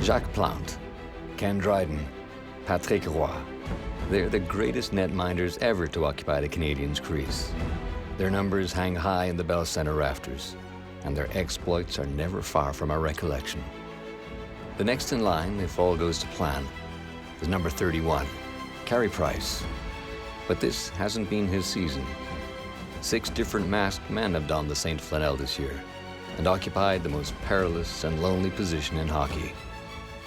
Jacques Plante, Ken Dryden, Patrick Roy. They're the greatest netminders ever to occupy the Canadiens' crease. Their numbers hang high in the Bell Centre rafters, and their exploits are never far from our recollection. The next in line, if all goes to plan, is number 31, Carey Price. But this hasn't been his season. 6 different masked men have donned the St. Flanell this year and occupied the most perilous and lonely position in hockey,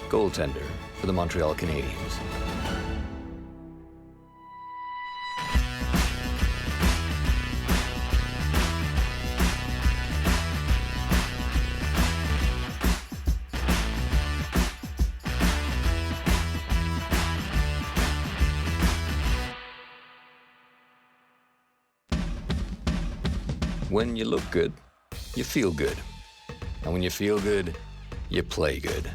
goaltender for the Montreal Canadiens. When you look good, you feel good. And when you feel good, you play good.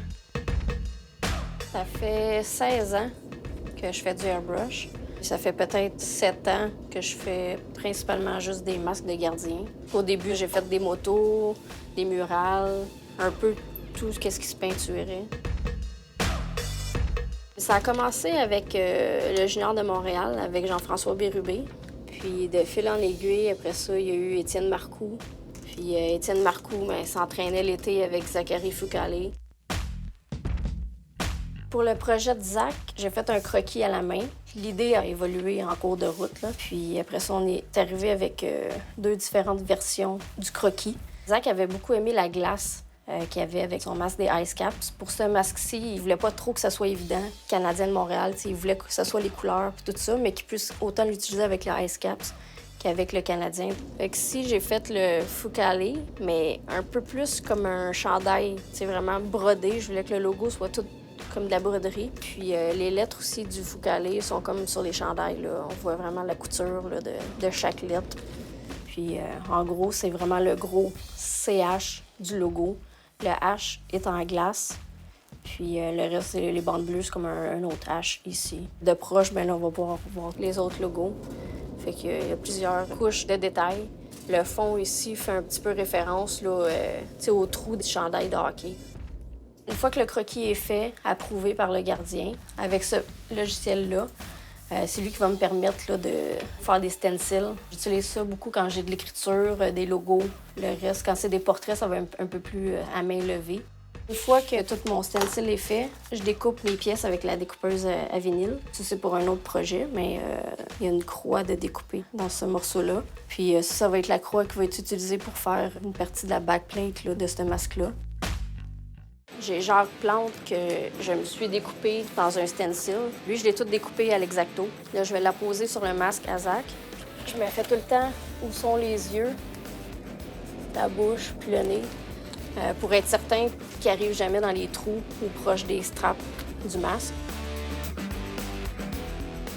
Ça fait 16 ans que je fais du airbrush. Ça fait peut-être 7 ans que je fais principalement juste des masques de gardien. Au début, j'ai fait des motos, des murales, un peu tout ce qui se peinturait. Ça a commencé avec le junior de Montréal, avec Jean-François Bérubé. Puis de fil en aiguille, après ça, il y a eu Étienne Marcoux. Puis Étienne Marcoux s'entraînait l'été avec Zachary Foucalé. Pour le projet de Zach, j'ai fait un croquis à la main. L'idée a évolué en cours de route, là. Puis après ça, on est arrivé avec 2 différentes versions du croquis. Zach avait beaucoup aimé la glace qu'il y avait avec son masque des Ice Caps. Pour ce masque-ci, il voulait pas trop que ça soit évident. Canadien de Montréal, il voulait que ce soit les couleurs et tout ça, mais qu'il puisse autant l'utiliser avec le Ice Caps qu'avec le Canadien. Fait que si j'ai fait le Foucalé, mais un peu plus comme un chandail, vraiment brodé. Je voulais que le logo soit tout comme de la broderie. Puis les lettres aussi du Foucalé sont comme sur les chandails, là. On voit vraiment la couture là, de chaque lettre. Puis en gros, c'est vraiment le gros CH du logo. Le H est en glace, puis le reste, c'est les bandes bleues, c'est comme un autre H ici. De proche, là, on va pouvoir voir les autres logos. Fait qu'il y a plusieurs couches de détails. Le fond ici fait un petit peu référence là, au trou du chandail de hockey. Une fois que le croquis est fait, approuvé par le gardien, avec ce logiciel-là, c'est lui qui va me permettre là, de faire des stencils. J'utilise ça beaucoup quand j'ai de l'écriture, des logos. Le reste, quand c'est des portraits, ça va un peu plus à main levée. Une fois que tout mon stencil est fait, je découpe mes pièces avec la découpeuse à vinyle. Ça, c'est pour un autre projet, mais il y a une croix de découper dans ce morceau-là. Puis ça va être la croix qui va être utilisée pour faire une partie de la backplate là, de ce masque-là. J'ai Jacques Plante que je me suis découpé dans un stencil. Lui, je l'ai tout découpé à l'exacto. Là, je vais la poser sur le masque à Zach. Je me fais tout le temps où sont les yeux, la bouche, puis le nez, pour être certain qu'il n'arrive jamais dans les trous ou proche des straps du masque.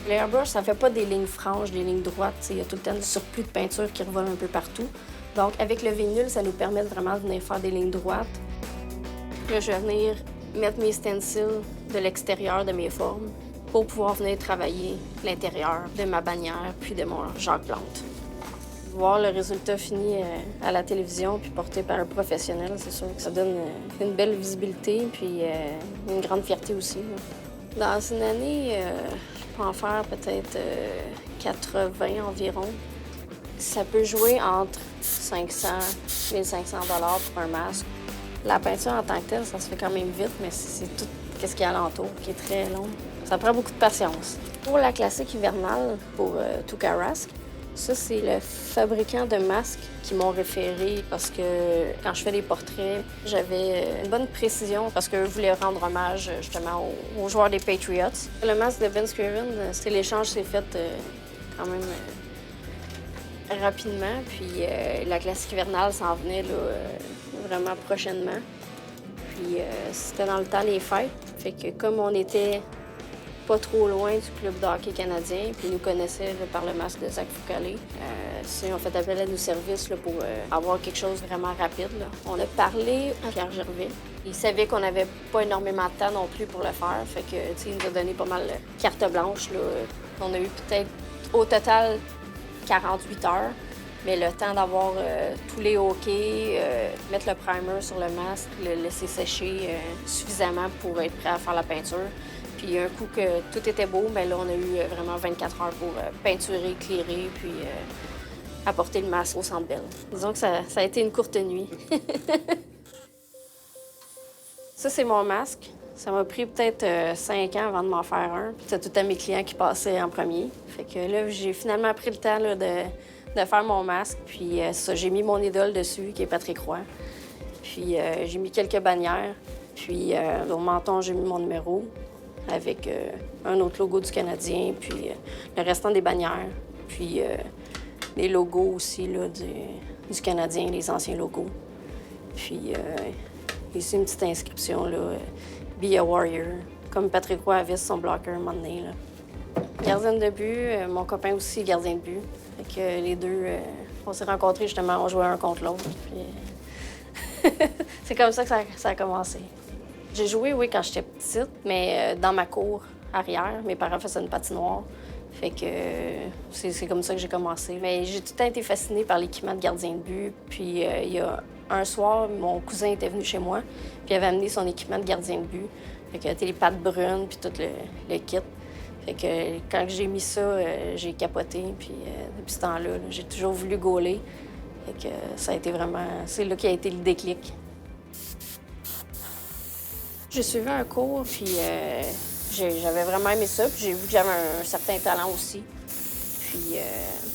L'airbrush, ça fait pas des lignes franches, des lignes droites. Il y a tout le temps du surplus de peinture qui revole un peu partout. Donc, avec le vinyle, ça nous permet vraiment de venir faire des lignes droites. Là, je vais venir mettre mes stencils de l'extérieur de mes formes pour pouvoir venir travailler l'intérieur de ma bannière puis de mon Jacques Plante. Voir le résultat fini à la télévision puis porté par un professionnel, c'est sûr que ça donne une belle visibilité puis une grande fierté aussi. Dans une année, je peux en faire peut-être 80 environ. Ça peut jouer entre 500 et 1500 $ pour un masque. La peinture en tant que telle, ça se fait quand même vite, mais c'est tout ce qu'il y a alentour qui est très long. Ça prend beaucoup de patience. Pour la classique hivernale, pour Toucarask, ça, c'est le fabricant de masques qui m'ont référé parce que quand je fais des portraits, j'avais une bonne précision parce qu'eux voulaient rendre hommage justement aux joueurs des Patriots. Le masque de Ben Scriven, l'échange s'est fait quand même rapidement, puis la classique hivernale s'en venait là, vraiment prochainement. Puis c'était dans le temps des fêtes, fait que comme on était pas trop loin du club de hockey canadien, puis ils nous connaissaient là, par le masque de Zach Foucalé, ils ont fait appel à nos services là, pour avoir quelque chose de vraiment rapide. Là. On a parlé à Pierre Gervais. Il savait qu'on n'avait pas énormément de temps non plus pour le faire, fait que il nous a donné pas mal de carte blanche. Là. On a eu peut-être au total 48 heures Mais le temps d'avoir tous les hockey, mettre le primer sur le masque, le laisser sécher suffisamment pour être prêt à faire la peinture. Puis un coup que tout était beau, mais là, on a eu vraiment 24 heures pour peinturer, éclairer, puis apporter le masque au Centre Bell. Disons que ça a été une courte nuit. Ça, c'est mon masque. Ça m'a pris peut-être 5 ans avant de m'en faire un. C'était tout à mes clients qui passaient en premier. Fait que là, j'ai finalement pris le temps là, de faire mon masque. Puis ça, j'ai mis mon idole dessus, qui est Patrick Roy. Puis j'ai mis quelques bannières. Puis au menton, j'ai mis mon numéro avec un autre logo du Canadien, puis le restant des bannières. Puis les logos aussi là, du Canadien, les anciens logos. Puis ici, une petite inscription, là, Be a Warrior, comme Patrick Roy avait son blocker un moment donné, là. Gardien de but, mon copain aussi gardien de but. Fait que les deux, on s'est rencontrés justement, on jouait un contre l'autre. Puis... c'est comme ça que ça a commencé. J'ai joué, oui, quand j'étais petite, mais dans ma cour arrière. Mes parents faisaient une patinoire. Fait que c'est comme ça que j'ai commencé. Mais j'ai tout le temps été fascinée par l'équipement de gardien de but. Puis il y a un soir, mon cousin était venu chez moi, puis il avait amené son équipement de gardien de but. Fait que les pattes brunes, puis tout le kit. Fait que quand j'ai mis ça, j'ai capoté. Puis depuis ce temps-là, j'ai toujours voulu goaler. Fait que ça a été vraiment... C'est là qui a été le déclic. J'ai suivi un cours, puis j'avais vraiment aimé ça. Puis j'ai vu que j'avais un certain talent aussi. Puis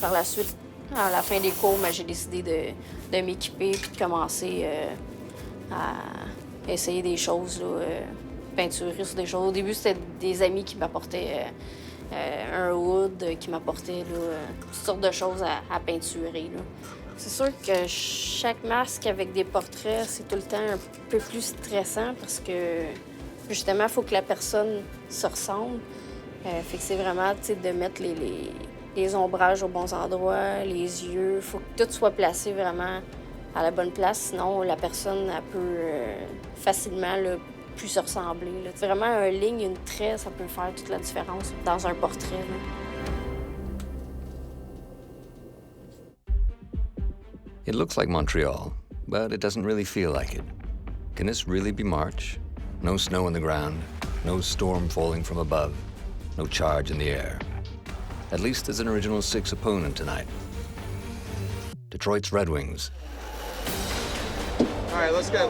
par la suite, à la fin des cours, j'ai décidé de m'équiper puis de commencer à essayer des choses, là, peinturer sur des choses. Au début, c'était des amis qui m'apportaient un wood, qui m'apportaient toutes sortes de choses à peinturer, là. C'est sûr que chaque masque avec des portraits, c'est tout le temps un peu plus stressant parce que, justement, il faut que la personne se ressemble. Fait que c'est vraiment, tu sais, de mettre les ombrages aux bons endroits, les yeux. Il faut que tout soit placé vraiment à la bonne place. Sinon, la personne, elle peut facilement là, plus se ressembler, là. Vraiment, un ligne, une trait, ça peut faire toute la différence dans un portrait, là. It looks like Montreal, but it doesn't really feel like it. Can this really be March? No snow on the ground, no storm falling from above, no charge in the air. At least there's an original six opponent tonight. Detroit's Red Wings. All right, let's go.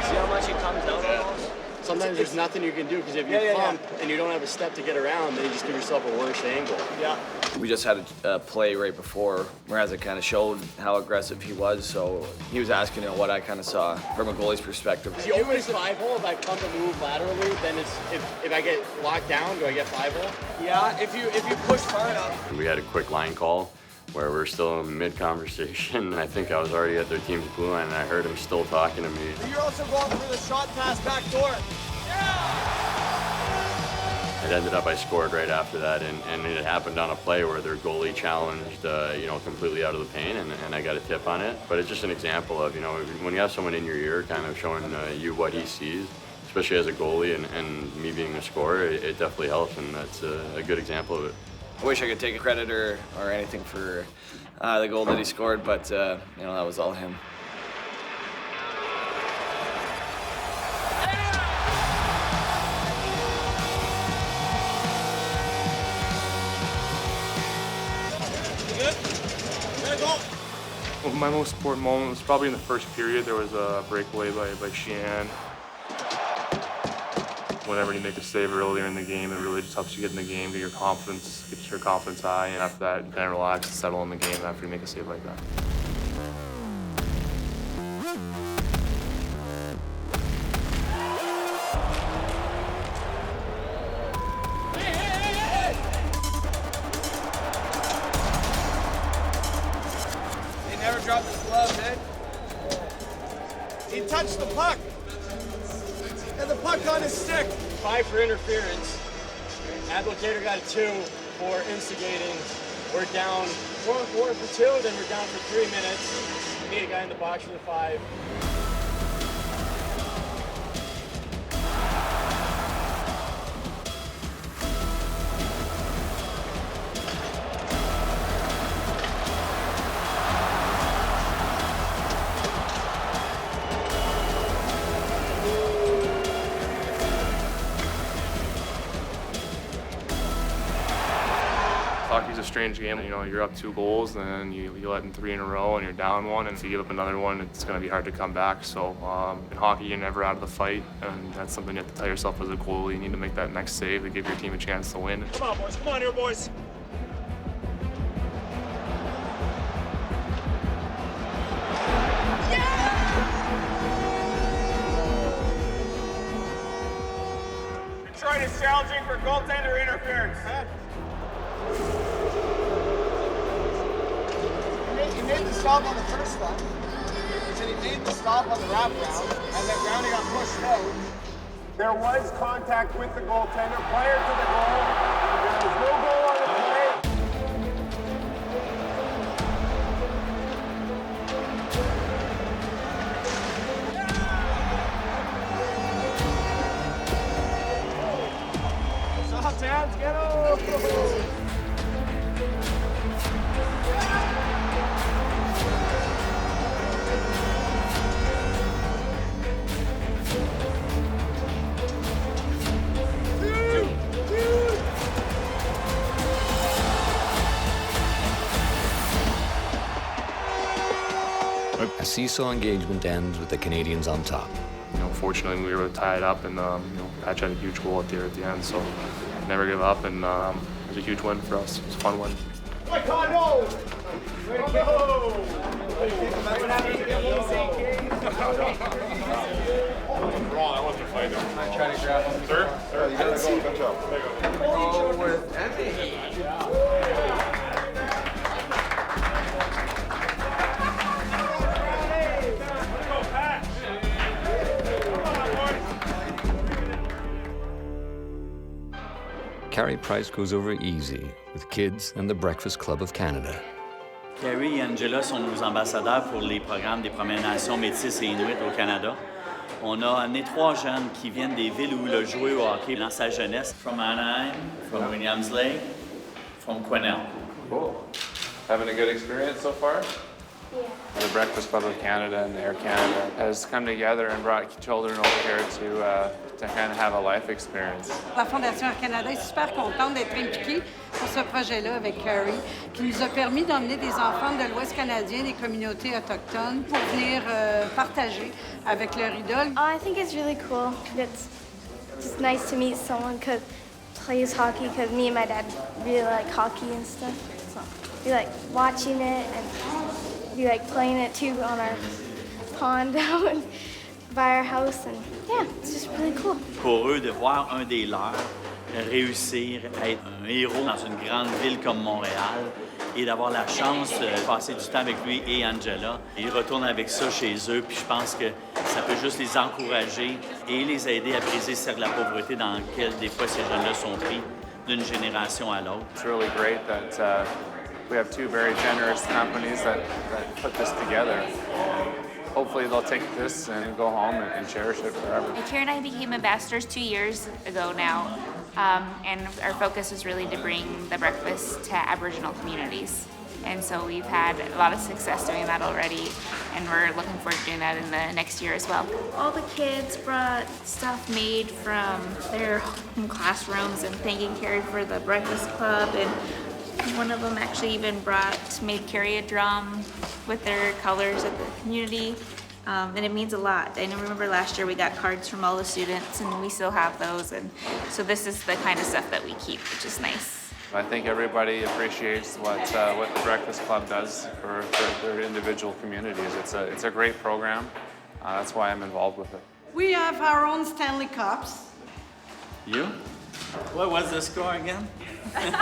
See how much it comes down almost? Sometimes there's nothing you can do because if you pump and you don't have a step to get around, then you just give yourself a worse angle. Yeah. We just had a play right before where it kind of showed how aggressive he was, so he was asking what I kind of saw from a goalie's perspective. Is he always 5-hole? If I pump and move laterally, then it's if I get locked down, do I get 5-hole? Yeah, if you push far enough. We had a quick line call where we're still in mid-conversation, and I think I was already at their team's blue line, and I heard him still talking to me. You're also going for the shot pass back door. It ended up I scored right after that, and it happened on a play where their goalie challenged, completely out of the paint, and I got a tip on it. But it's just an example of, when you have someone in your ear kind of showing you what he sees, especially as a goalie and me being a scorer, it definitely helps, and that's a good example of it. I wish I could take credit or anything for the goal that he scored, but that was all him. Well, my most important moment was probably in the first period. There was a breakaway by Sheehan. Whenever you make a save earlier in the game, it really just helps you get in the game, get your confidence high, and after that, you kind of relax and settle in the game after you make a save like that. He never dropped his glove, eh? He touched the puck. And the puck on his stick. 5 for interference. Applicator got a 2 for instigating. We're down 4 for 2, then we're down for 3 minutes. We need a guy in the box for the 5. Hockey's a strange game. You know, you're up 2 goals, and then you let in 3 in a row, and you're down 1, and if you give up another one, it's going to be hard to come back. So in hockey, you're never out of the fight, and that's something you have to tell yourself as a goalie. You need to make that next save to give your team a chance to win. Come on, boys. Come on here, boys. Detroit is challenging for goaltender interference. He made the stop on the first one, and then he made the stop on the wraparound, and then Brownie got pushed out. There was contact with the goaltender prior to the goal. There was no goal on the play. Soft hands, get over. A seesaw engagement ends with the Canadiens on top. You know, fortunately, we were tied up, and Patch had a huge goal at the end, so never give up, and it was a huge win for us. It was a fun win. Right, no! Wrong, I wasn't fighting. I'm trying to grab him. Sir? You gotta go. Good job. Go with Emmy. Carey Price goes over easy with kids and the Breakfast Club of Canada. Carey et Angela sont nos ambassadeurs pour les programmes des Premières Nations métisses et Inuits au Canada. On a amené 3 jeunes qui viennent des villes où il a joué au hockey dans sa jeunesse. From Anaheim, from Williams Lake, from Quesnel. Cool. Having a good experience so far? Yeah. The Breakfast Club of Canada and Air Canada has come together and brought children over here to kind of have a life experience. La Fondation Air Canada est super contente d'être impliquée pour ce projet-là avec Carey, qui nous a permis d'emmener des enfants de l'Ouest canadien, des communautés autochtones, pour venir partager avec leur idole. I think it's really cool. It's just nice to meet someone who plays hockey, because me and my dad really like hockey and stuff. So we like watching it, and we like playing it too on our pond down by our house, and yeah, it's just really cool. Pour eux, de voir un des leurs réussir à être un héros dans une grande ville comme Montréal et d'avoir la chance de passer du temps avec lui et Angela. Ils retournent avec ça chez eux, puis je pense que ça peut juste les encourager et les aider à briser le cercle de la pauvreté dans lequel des fois ces jeunes-là sont pris d'une génération à l'autre. It's really great that we have 2 very generous companies that put this together. And hopefully they'll take this and go home and cherish it forever. Carey and I became ambassadors 2 years ago now, and our focus is really to bring the breakfast to Aboriginal communities. And so we've had a lot of success doing that already, and we're looking forward to doing that in the next year as well. All the kids brought stuff made from their home classrooms and thanking Carey for the breakfast club, and one of them actually even made Carey a drum with their colors of the community, and it means a lot. I remember last year we got cards from all the students, and we still have those, and so this is the kind of stuff that we keep, which is nice. I think everybody appreciates what the Breakfast Club does for their individual communities. It's a great program. That's why I'm involved with it. We have our own Stanley Cups. You? What was the score again? And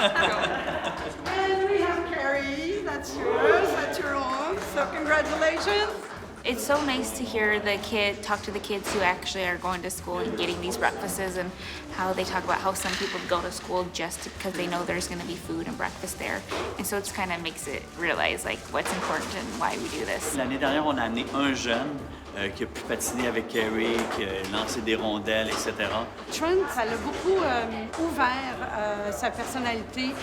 we have Carey, that's yours, that's your own, so congratulations. It's so nice to hear talk to the kids who actually are going to school and getting these breakfasts, and how they talk about how some people go to school just because they know there's going to be food and breakfast there. And so it kind of makes it realize like what's important and why we do this. L'année dernière, on a amené un jeune qui a pu patiner avec Carey, qui a lancé des rondelles, etc. Trent, ça l'a beaucoup ouvert sa personnalité,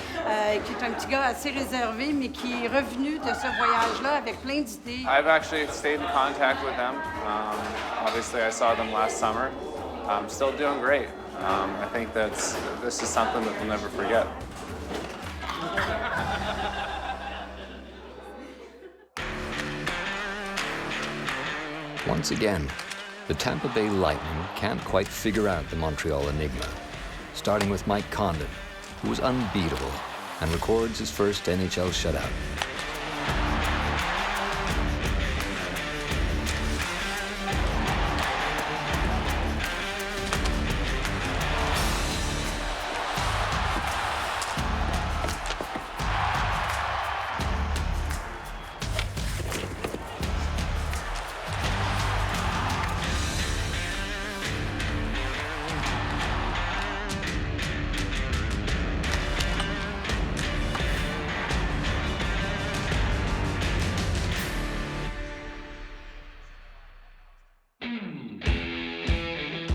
qui est un petit gars assez réservé, mais qui est revenu de ce voyage-là avec plein d'idées. I've actually stayed in contact with them. Obviously, I saw them last summer. Still doing great. I think this is something that we'll never forget. Once again, the Tampa Bay Lightning can't quite figure out the Montreal enigma, starting with Mike Condon, who was unbeatable and records his first NHL shutout.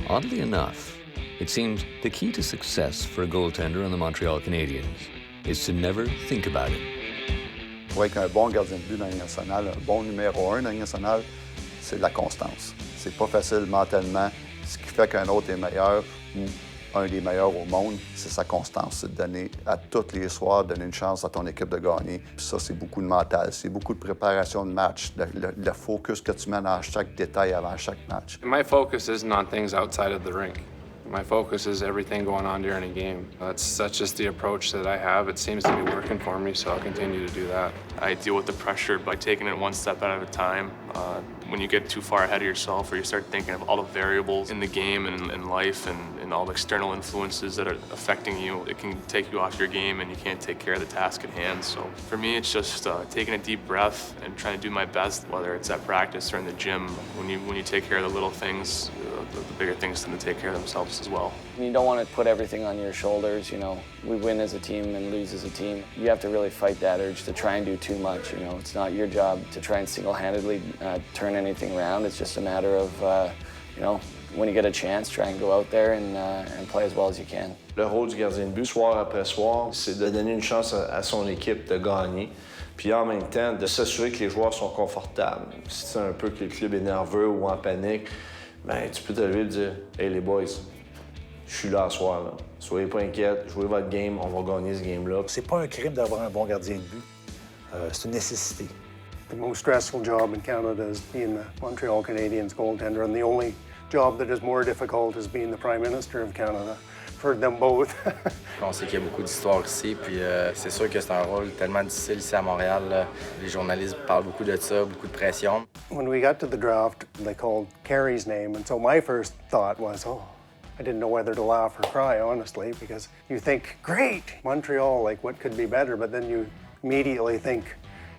Oddly enough, it seems the key to success for a goaltender on the Montreal Canadiens is to never think about it. Pour être un bon gardien de but dans la Ligue nationale, un bon numéro 1 dans la Ligue nationale, c'est la constance. C'est pas facile mentalement. Ce qui fait qu'un autre est meilleur ou un des meilleurs au monde, c'est sa constance. C'est de donner à tous les soirs, donner une chance à ton équipe de gagner. Puis ça, c'est beaucoup de mental. C'est beaucoup de préparation de match, le focus que tu mets dans chaque détail avant chaque match. My focus isn't on things outside of the rink. My focus is everything going on during a game. That's just the approach that I have. It seems to be working for me, so I'll continue to do that. I deal with the pressure by taking it one step at a time. When you get too far ahead of yourself or you start thinking of all the variables in the game and in life and all the external influences that are affecting you, it can take you off your game and you can't take care of the task at hand. So for me, it's just taking a deep breath and trying to do my best, whether it's at practice or in the gym. When you take care of the little things, the bigger things tend to take care of themselves as well. You don't want to put everything on your shoulders, you know. We win as a team and lose as a team. You have to really fight that urge to try and do too much, you know. It's not your job to try and single-handedly turn anything around. It's just a matter of, you know, when you get a chance, try and go out there and play as well as you can. Le rôle du gardien de but, soir après soir, c'est de donner une chance à son équipe de gagner. Puis en même temps, de s'assurer que les joueurs sont confortables. Si c'est un peu que le club est nerveux ou en panique, ben tu peux te lever et dire « Hey les boys, je suis là ce soir, là. Soyez pas inquiets, jouez votre game, on va gagner ce game-là. » C'est pas un crime d'avoir un bon gardien de but. C'est une nécessité. The most stressful job in Canada is being the Montreal Canadiens goaltender, and the only job that is more difficult is being the Prime Minister of Canada. I've heard them both. On sait qu'il y a beaucoup d'histoires ici, puis c'est sûr que c'est un rôle tellement difficile ici à Montréal. Là. Les journalistes parlent beaucoup de ça, beaucoup de pression. When we got to the draft, they called Carey's name, and so my first thought was, oh, I didn't know whether to laugh or cry, honestly, because you think, great, Montreal, like what could be better, but then you immediately think,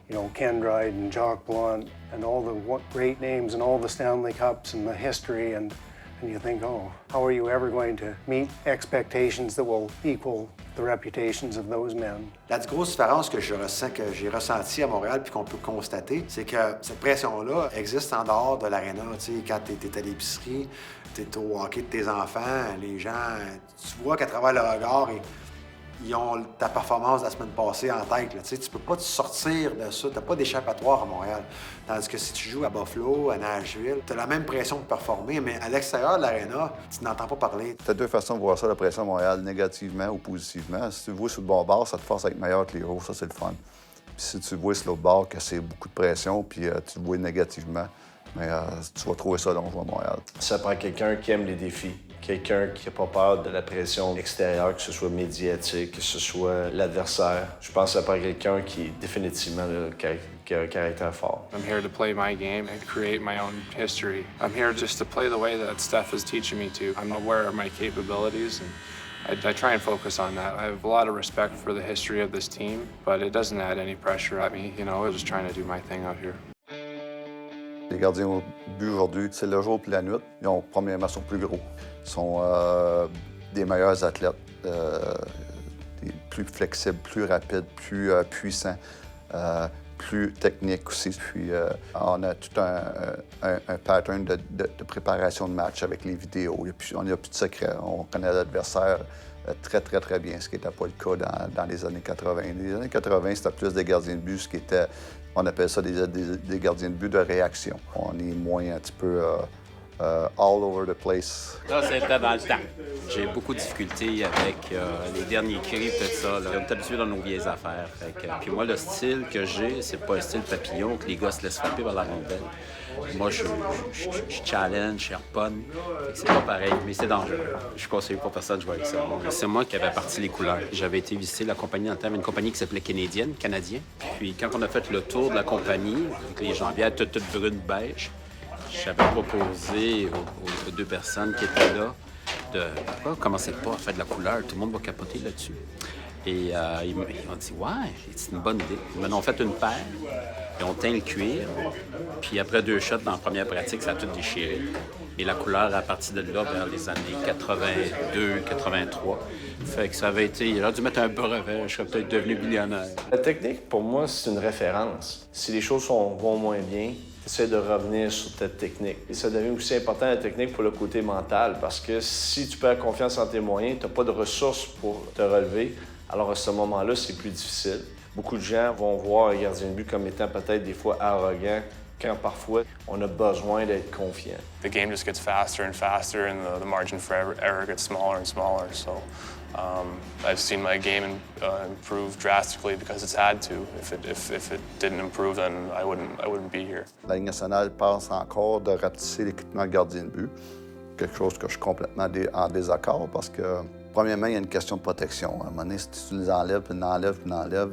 you know, Ken Dryden and Jacques Blount and all the great names and all the Stanley Cups and the history, and you think, oh, how are you ever going to meet expectations that will equal the reputations of those men? La grosse différence que j'ai ressentie à Montréal puis qu'on peut constater, c'est que cette pression-là existe en dehors de l'aréna. Tu sais, quand t'es à l'épicerie, t'es au hockey de tes enfants, les gens, tu vois qu'à travers le regard, ils ont ta performance de la semaine passée en tête. Là. Tu sais, tu peux pas te sortir de ça. T'as pas d'échappatoire à Montréal. Tandis que si tu joues à Buffalo, à Nashville, t'as la même pression de performer, mais à l'extérieur de l'aréna, tu n'entends pas parler. T'as deux façons de voir ça, la pression à Montréal, négativement ou positivement. Si tu le vois sur le bon bord, ça te force à être meilleur que les héros, ça c'est le fun. Puis si tu le vois sur l'autre bord, que c'est beaucoup de pression, puis tu le vois négativement, mais tu vas trouver ça dangereux à Montréal. Ça prend quelqu'un qui aime les défis. Quelqu'un qui n'a pas peur de la pression extérieure, que ce soit médiatique, que ce soit l'adversaire. Je pense que ça prend quelqu'un qui est définitivement qui a un caractère fort. I'm here to play my game and create my own history. I'm here just to play the way that Steph is teaching me to. I'm aware of my capabilities and I try and focus on that. I have a lot of respect for the history of this team, but it doesn't add any pressure at me. You know, I'm just trying to do my thing out here. Les gardiens au but aujourd'hui, c'est le jour et la nuit. Ils ont, premièrement, sont plus gros. Ils sont des meilleurs athlètes, plus flexibles, plus rapides, plus puissants, plus techniques aussi. Puis on a tout un pattern de préparation de match avec les vidéos. On n'a plus de secret. On connaît l'adversaire très, très, très bien, ce qui n'était pas le cas dans les années 80. Les années 80, c'était plus des gardiens de but, ce qui était, on appelle ça des gardiens de but de réaction. On est moins un petit peu all over the place. Ça, c'était dans le temps. J'ai beaucoup de difficultés avec les derniers cris, tout ça. Là. On est habitués dans nos vieilles affaires. Puis moi, le style que j'ai, c'est pas un style papillon que les gars se laissent frapper par la rondelle. Moi, je challenge, je harponne. C'est pas pareil, mais c'est dangereux. Je conseille pas personne de jouer avec ça. C'est moi qui avais parti les couleurs. J'avais été visiter la compagnie dans le temps, une compagnie qui s'appelait Canadien. Puis quand on a fait le tour de la compagnie, avec les jambières toutes brunes beige, j'avais proposé aux deux personnes qui étaient là de pourquoi commencez pas à faire de la couleur, tout le monde va capoter là-dessus. Et ils m'ont dit ouais, c'est une bonne idée. Ils m'en ont fait une paire, ils ont teint le cuir, puis après 2 shots dans la première pratique, ça a tout déchiré. Et la couleur, à partir de là, vers les années 82, 83, fait que ça avait été... Il aurait dû mettre un brevet, je serais peut-être devenu millionnaire. La technique, pour moi, c'est une référence. Si les choses vont moins bien, essaie de revenir sur ta technique. Et ça devient aussi important, la technique, pour le côté mental, parce que si tu perds confiance en tes moyens, tu n'as pas de ressources pour te relever, alors à ce moment-là, c'est plus difficile. Beaucoup de gens vont voir un gardien de but comme étant peut-être des fois arrogant, quand parfois on a besoin d'être confiant. The game just gets faster and faster, and the margin for error gets smaller and smaller. So I've seen my game improve drastically because it's had to. If it didn't improve, then I wouldn't be here. La Ligue nationale pense encore de rapetisser l'équipement de gardien de but, quelque chose que je suis complètement en désaccord parce que, premièrement, il y a une question de protection. À un moment donné, si tu les enlèves, puis l'enlèves,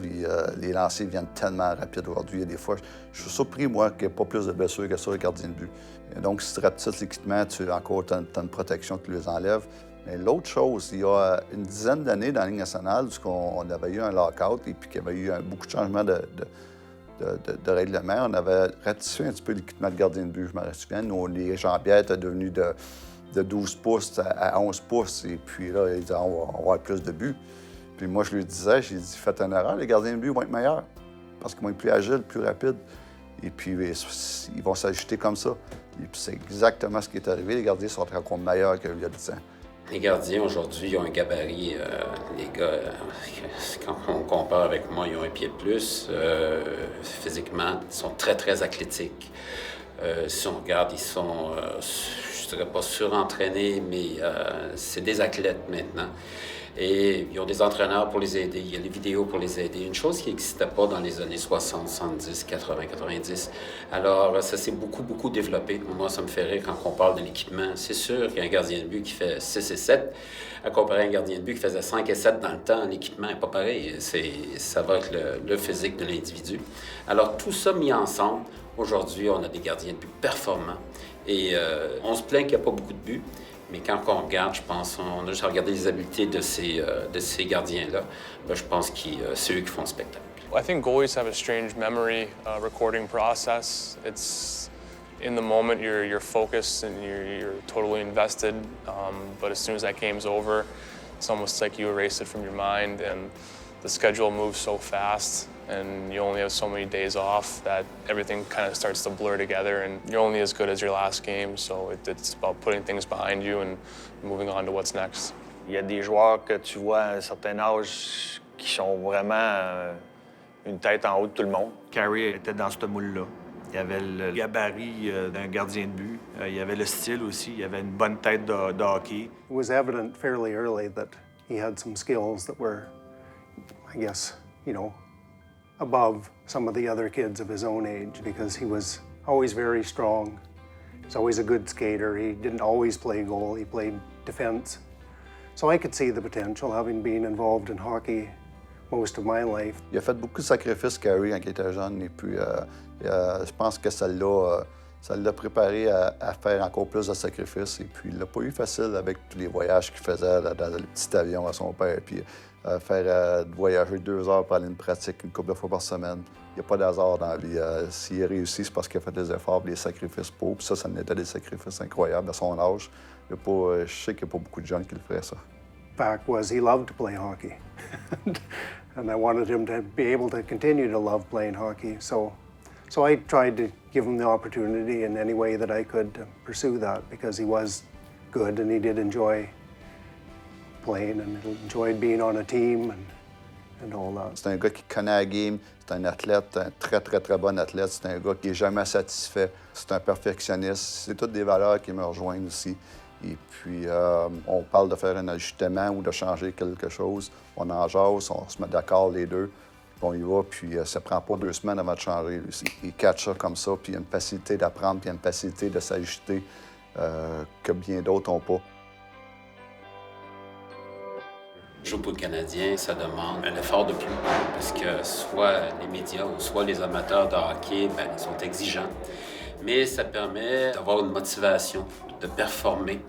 les lancers viennent tellement rapides aujourd'hui. Il y a des fois, je suis surpris, moi, qu'il n'y ait pas plus de blessures que ça, les gardiens de but. Et donc, si tu rapetisses l'équipement, tu as encore une protection que tu les enlèves. Mais l'autre chose, il y a une dizaine d'années dans la Ligue nationale, on avait eu un lockout et puis qu'il y avait eu beaucoup de changements de règlement, on avait ratissu un petit peu l'équipement de gardien de but. Je me souviens, les jambières étaient devenues de 12 pouces à 11 pouces. Et puis là, ils disaient, on va avoir plus de buts. Puis moi, je lui disais, j'ai dit, faites une erreur, les gardiens de but vont être meilleurs parce qu'ils vont être plus agiles, plus rapides. Et puis, ils vont s'ajuster comme ça. Et puis, c'est exactement ce qui est arrivé. Les gardiens sont encore meilleurs qu'il y a 10 ans. Les gardiens, aujourd'hui, ils ont un gabarit. Les gars, quand on compare avec moi, ils ont un pied de plus. Physiquement, ils sont très, très athlétiques. Si on regarde, ils sont, je dirais pas surentraînés, mais c'est des athlètes maintenant. Et ils ont des entraîneurs pour les aider, il y a des vidéos pour les aider. Une chose qui n'existait pas dans les années 60, 70, 80, 90. Alors, ça s'est beaucoup, beaucoup développé. Moi, ça me fait rire quand on parle de l'équipement. C'est sûr qu'un gardien de but qui fait 6 et 7, à comparer à un gardien de but qui faisait 5 et 7 dans le temps, l'équipement n'est pas pareil. Ça va être le physique de l'individu. Alors, tout ça mis ensemble, aujourd'hui, on a des gardiens de but performants. Et on se plaint qu'il n'y a pas beaucoup de buts. Mais quand on regarde, je pense, on a juste à regarder les habiletés de ces gardiens-là. Ben, je pense que c'est eux qui font le spectacle. I think goalies have a strange memory recording process. It's in the moment you're focused and you're totally invested. But as soon as that game's over, it's almost like you erase it from your mind. And the schedule moves so fast, and you only have so many days off that everything kind of starts to blur together, and you're only as good as your last game, so it's about putting things behind you and moving on to what's next. Il y a des joueurs que tu vois à un certain âge qui sont vraiment une tête en haut de tout le monde. Carey était dans ce moule-là. Il y avait le gabarit d'un gardien de but, il y avait le style aussi, il y avait une bonne tête de hockey. It was evident fairly early that he had some skills that were, I guess, above some of the other kids of his own age because he was always very strong. He was always a good skater. He didn't always play goal. He played defense. So I could see the potential, having been involved in hockey most of my life. Il a fait beaucoup de sacrifices, Carey, quand il était jeune. Et puis, je pense que ça l'a préparé à faire encore plus de sacrifices. Et puis, il l'a pas eu facile avec tous les voyages qu'il faisait dans le petit avion à son père. Puis, voyager 2 heures pour aller à une pratique une couple de fois par semaine. Il n'y a pas d'hasard dans la vie. S'il a réussi, c'est parce qu'il a fait des efforts, des sacrifices pour. Puis ça n'était des sacrifices incroyables à son âge. Je sais qu'il n'y a pas beaucoup de jeunes qui le feraient, ça. Fact was, he loved to play hockey. And I wanted him to be able to continue to love playing hockey. So I tried to give him the opportunity in any way that I could to pursue that because he was good and he did enjoy playing and enjoyed being on a team and all that. C'est un gars qui connaît la game, c'est un athlète, un très, très, très bon athlète. C'est un gars qui n'est jamais satisfait. C'est un perfectionniste. C'est toutes des valeurs qui me rejoignent aussi. Et puis, on parle de faire un ajustement ou de changer quelque chose. On en jase, on se met d'accord les deux. On y va, puis ça prend pas 2 semaines avant de changer. Il catch ça comme ça, puis il y a une facilité d'apprendre, puis il y a une facilité de s'ajuster que bien d'autres n'ont pas. Jouer pour le Canadien, ça demande un effort de plus, parce que soit les médias ou soit les amateurs de hockey sont exigeants. Mais ça permet d'avoir une motivation, de performer,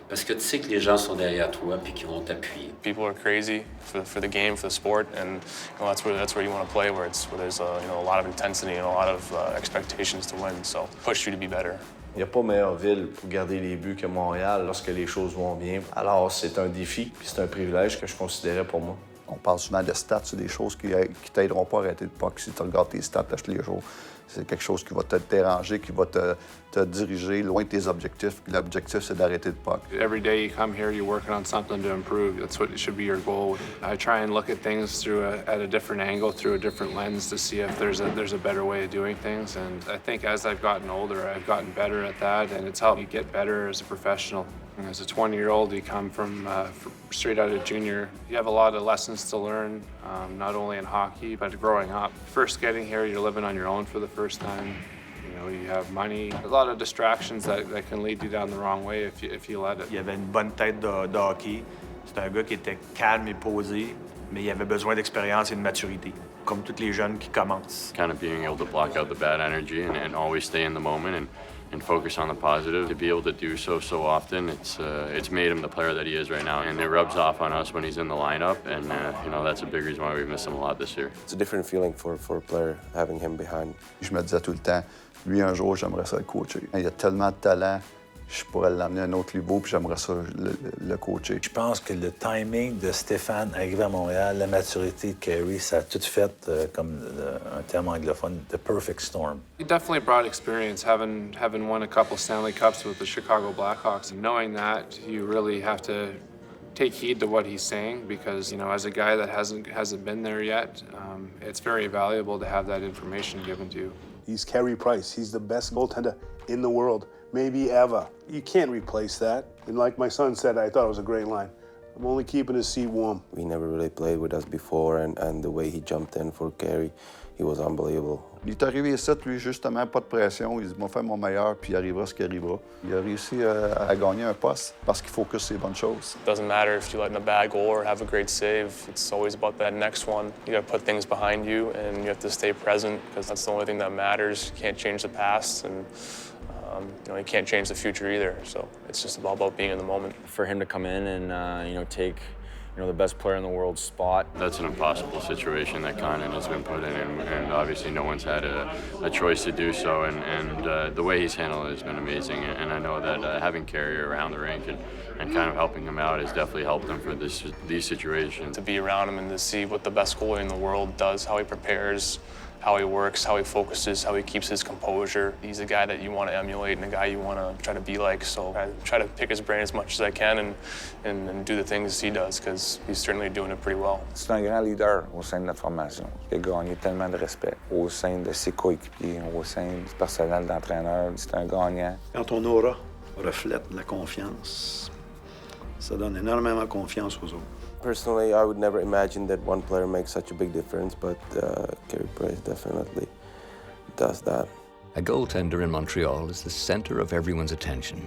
parce que tu sais que les gens sont derrière toi et qu'ils vont t'appuyer. People are crazy for the game, for the sport, and that's where you want to play, where there's a lot of intensity and a lot of expectations to win, so push you to be better. Il n'y a pas meilleure ville pour garder les buts que Montréal lorsque les choses vont bien. Alors, c'est un défi, puis c'est un privilège que je considérais pour moi. On parle souvent de stats, c'est des choses qui t'aideront pas à arrêter de puck si tu regardes tes stats tous les jours. C'est quelque chose qui va te déranger, qui va te diriger loin de tes objectifs. L'objectif, c'est d'arrêter de puck. Every day you come here, you're working on something to improve. That's what should be your goal. I try and look at things at a different angle, through a different lens, to see if there's a better way of doing things. And I think as I've gotten older, I've gotten better at that, and it's helped me get better as a professional. As a 20-year-old, you come from straight out of junior. You have a lot of lessons to learn, not only in hockey, but growing up. First getting here, you're living on your own for the first time. You have money, a lot of distractions that can lead you down the wrong way if you let it. Il avait une bonne tête de hockey. C'était un gars qui était calme et posé, mais il avait besoin d'expérience et de maturité, comme tous les jeunes qui commencent. Kind of being able to block out the bad energy and always stay in the moment and focus on the positive. To be able to do so often, it's made him the player that he is right now, and it rubs off on us when he's in the lineup, and that's a big reason why we've missed him a lot this year. It's a different feeling for a player having him behind. Je me disais tout le temps, lui un jour j'aimerais ça le coacher. Il a tellement de talent, je pourrais l'amener à un autre niveau, puis j'aimerais ça le coacher. Je pense que le timing de Stéphane arrivé à Montréal, la maturité de Carey, ça a tout fait, comme un terme anglophone, the perfect storm. He definitely brought experience, having won a couple Stanley Cups with the Chicago Blackhawks. And knowing that, you really have to take heed to what he's saying, because, as a guy that hasn't been there yet, it's very valuable to have that information given to you. He's Carey Price. He's the best goaltender in the world, maybe ever. You can't replace that. And like my son said, I thought it was a great line. I'm only keeping his seat warm. He never really played with us before, and the way he jumped in for Carey, he was unbelievable. Il est arrivé ici, lui, justement, pas de pression. Il dit, moi, faire mon meilleur, puis il arrivera ce qui arrivera. Il a réussi à gagner un poste parce qu'il focus sur les bonnes choses. It doesn't matter if you let in a bad goal or have a great save. It's always about that next one. You got to put things behind you, and you have to stay present, because that's the only thing that matters. You can't change the past, and you can't change the future either. So it's just all about being in the moment. For him to come in and take the best player in the world's spot. That's an impossible situation that Conan has been put in, and obviously no one's had a choice to do so, and the way he's handled it has been amazing, and I know that having Carey around the rink and kind of helping him out has definitely helped him for these situations. To be around him and to see what the best goalie in the world does, how he prepares, how he works, how he focuses, how he keeps his composure. He's a guy that you want to emulate and a guy you want to try to be like. So I try to pick his brain as much as I can and do the things he does, because he's certainly doing it pretty well. C'est un grand leader au sein de notre formation. Il a gagné tellement de respect au sein de ses coéquipiers, au sein du personnel d'entraîneur. C'est un gagnant. Quand ton aura reflète la confiance, ça donne énormément confiance aux autres. Personally, I would never imagine that one player makes such a big difference, but Carey Price definitely does that. A goaltender in Montreal is the center of everyone's attention.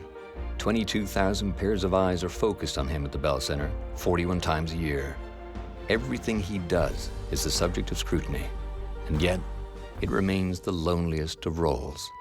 22,000 pairs of eyes are focused on him at the Bell Center 41 times a year. Everything he does is the subject of scrutiny, and yet it remains the loneliest of roles.